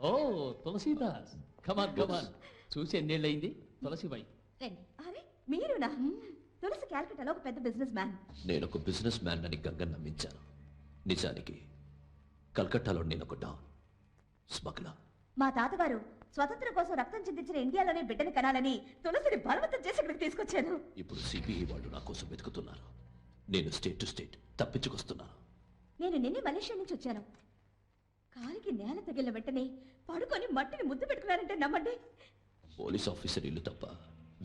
ఓ తులసీదాస్, కమాన్ కమాన్. చూసి ఎన్నేళ్ళయింది తులసిబాయి? రండి. అరే మీరునా? తులసి క్యాల్కటాలో ఒక పెద్ద బిజినెస్ మ్యాన్. నేను ఒక బిజినెస్ మ్యాన్ అని గంగ నమ్మించాను. నిజానికి కల్కట్టాలో నేను ఒక డాన్, స్మగ్లర్. మా తాతగారు స్వతంత్రం కోసం రక్తం చిందించిన ఇండియాలోనే బిడ్డని కనాలని తులసిని బలవంతం చేసి ఇక్కడికి తీసుకొచ్చాను. ఇప్పుడు సిబిఐ వాళ్ళు నా కోసం వెతుకుతున్నారు. నేను స్టేట్ టు స్టేట్ తప్పించుకొస్తున్నాను. నేను నిన్నే మలేషియా నుంచి వచ్చాను. కాలికి నేల తగిలిన వెంటనే పడుకొని మట్టిని ముద్దు పెట్టుకున్నారంటే నమ్మండి. పోలీస్ ఆఫీసర్ ఇల్లు తప్ప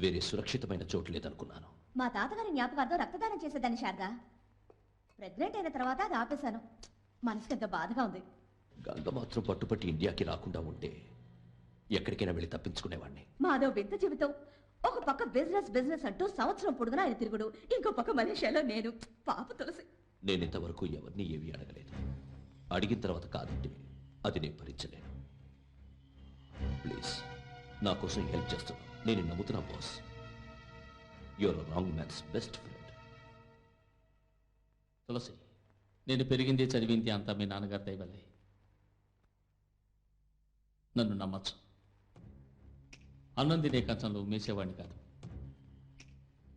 వేరే సురక్షితమైన చోటు లేదనుకున్నాను. మా తాతగారి జ్ఞాపకార్థం రక్తదానం చేసేదాన్ని శారదా. ప్రెగ్నెంట్ అయిన తర్వాత అది ఆపేశాను. మనసుకి ఎంతో బాధగా ఉంది. గంగ మాత్రం పట్టుపట్టి ఇండియాకి రాకుండా ఉంటే ఎక్కడికైనా వెళ్ళి తప్పించుకునేవాడిని. మాదో వింత జీవితం. ఒక పక్క బిజినెస్ బిజినెస్ అంటూ సంవత్సరం పొడుగునా ఆయన తిరుగుడు, ఇంకో పక్క మలేషియాలో నేను. పాప తులసి. నేను ఇంతవరకు ఎవరిని ఏమీ అడగలేదు. అడిగిన తర్వాత కాదంటే అది నేను భరించలేను. ప్లీజ్ నా కోసం హెల్ప్ చేస్తున్నా. నేను నమ్ముతున్నా boss. Your wrong man's best friend. Tulasi, నేను పెరిగింది చదివింది అంతా మీ నాన్నగారి దయవల్లే. నన్ను నమ్మచ్చు. అన్నం తినే కంచంలో మేసేవాడిని కాదు.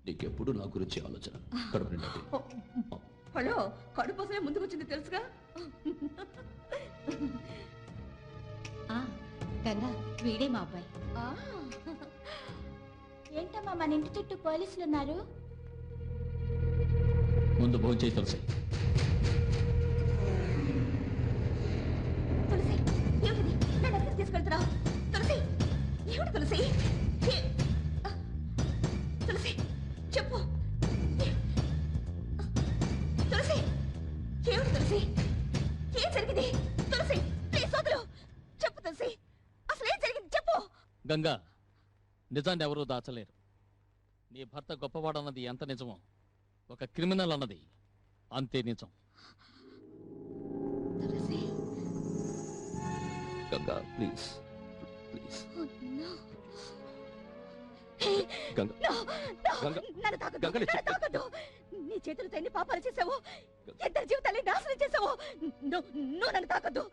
నీకెప్పుడు నా గురించి ఆలోచన. కడుపు నిండా తిను. హలో, కడుపు కోసమే ముందుకొచ్చింది తెలుసుగా. గంగా, వీడే మా అబ్బాయి. ఏంటమ్మా మన ఇంటి చుట్టూ పోలీసులు ఉన్నారు? ముందు భోంచేయి తులసి. తులసి, ఏమిటి నన్ను ఎక్కడికి తీసుకెళ్తున్నావు? తులసి, ఏమిటి తులసి? తులసి చెప్పు. తులసి, ఏమిటి తులసి? ఏం జరిగింది? తులసి ప్లీజ్ వదులు. చెప్పు తులసి, అసలు ఏం జరిగింది చెప్పు. గంగా, నిజాన్ని ఎవరూ దాచలేరు. నీ భర్త గొప్పవాడన్నది ఎంత నిజమో, ఒక క్రిమినల్ అన్నది అంతే నిజం. తులసి, గంగా ప్లీజ్ ప్లీజ్. గంగా నన్ను తాకద్దు, గంగని నన్ను తాకద్దు. నీ చేతులతో ఎన్ని పాపాలు చేసావు, ఇద్దరి జీవితాన్ని నాశనం చేసావు. నువ్వు నన్ను తాకద్దు.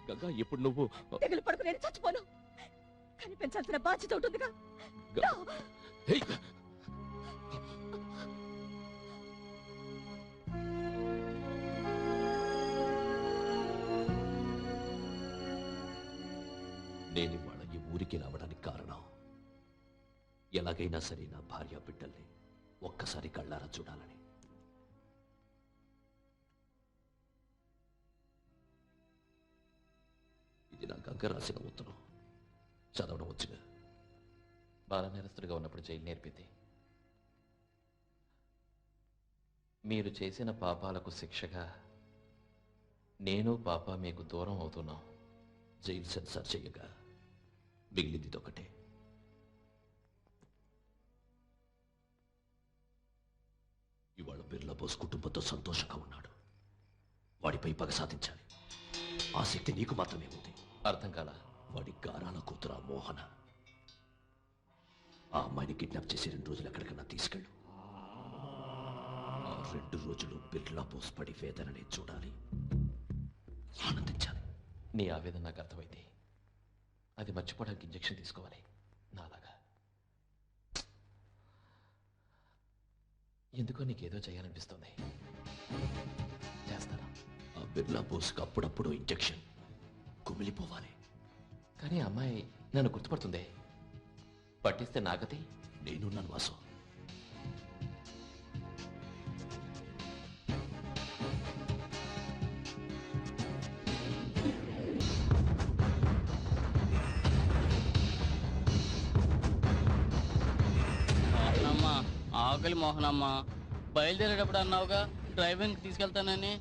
గంగా ఇప్పుడు నువ్వు తెగులు పడుకు నేను చచ్చిపోను. కనిపించాల్సిన బాధ్యత ఉంటుందిగా. హే! నేను ఇవాళ ఈ ఊరికి రావడానికి కారణం, ఎలాగైనా సరే నా భార్య బిడ్డల్ని ఒక్కసారి కళ్ళారా చూడాలని. ఇది నా గంగ రాసిన ఉత్తరం. చదవడం వచ్చుగా. బాల నేరస్తుడిగా ఉన్నప్పుడు జైలు నేర్పింది. మీరు చేసిన పాపాలకు శిక్షగా నేను పాప మీకు దూరం అవుతున్నాం. జైలు సెన్సార్ చెయ్యగా మిగిలింది ఒకటే. ఇవాళ బిర్లా బోస్ కుటుంబంతో సంతోషంగా ఉన్నాడు. వాడిపై పగ సాధించాలి. ఆ శక్తి నీకు మాత్రమే ఉంది. అర్థం కాల. వాడి గారాల కూతురా మోహన. ఆ అమ్మాయిని కిడ్నాప్ చేసి 2 రోజులు ఎక్కడికన్నా తీసుకెళ్ళు. ఆ 2 రోజులు బిర్లా బోస్ పడి వేదనని చూడాలి, ఆనందించాలి. నీ ఆవేదన నాకు అర్థమైంది. అది మర్చిపోవడానికి ఇంజెక్షన్ తీసుకోవాలి నాలాగా. ఎందుకో నీకేదో చేయాలనిపిస్తుంది. చేస్తాను. ఆ బిర్లా బోస్కి అప్పుడప్పుడు ఇంజెక్షన్ కుమిలిపోవాలి. కానీ ఆ అమ్మాయి నన్ను గుర్తుపడుతుంది. పట్టిస్తే నాగతి. నేను నన్ను వాసం. ఆకలి మోహనమ్మ, బయలుదేరేటప్పుడు అన్నావుగా డ్రైవింగ్ తీసుకెళ్తానని.